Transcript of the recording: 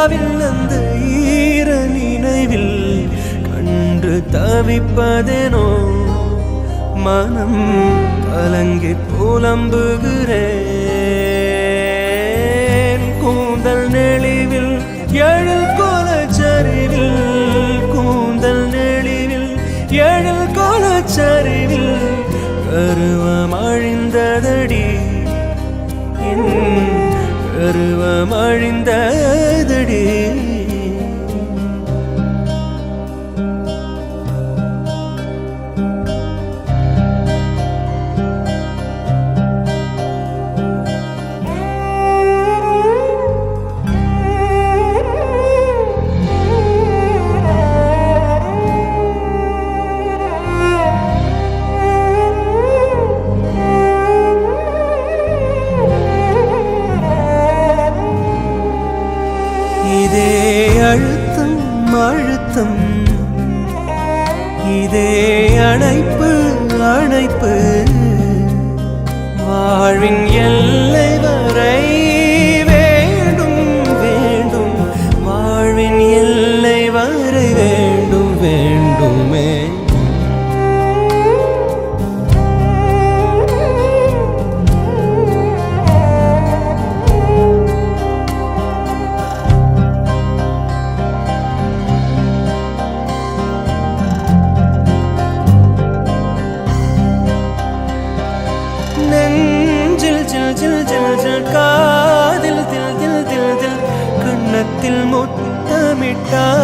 நிலாவில் அந்த ஈர நினைவில் கண்டு தவிப்பதேனோ மனம் கலங்கி புலம்புகிறேன் கூந்தல் நெளிவில் எழில் கோலச்சரிவில் கூந்தல் நெளிவில் எழில் கோலச்சரிவில் கருவம் அழிந்ததடி என் கருவம் அழிந்ததடி இதே அழுத்தம் அழுத்தம் இதே அணைப்பு அணைப்பு வாழ்வின் எல்லை வரை வேண்டும் வேண்டும் வாழ்வின் எல்லை வரை வேண்டும் வேண்டுமே காதில் தில் தில் தில் தில் கண்ணத்தில் முத்தமிட்டாய்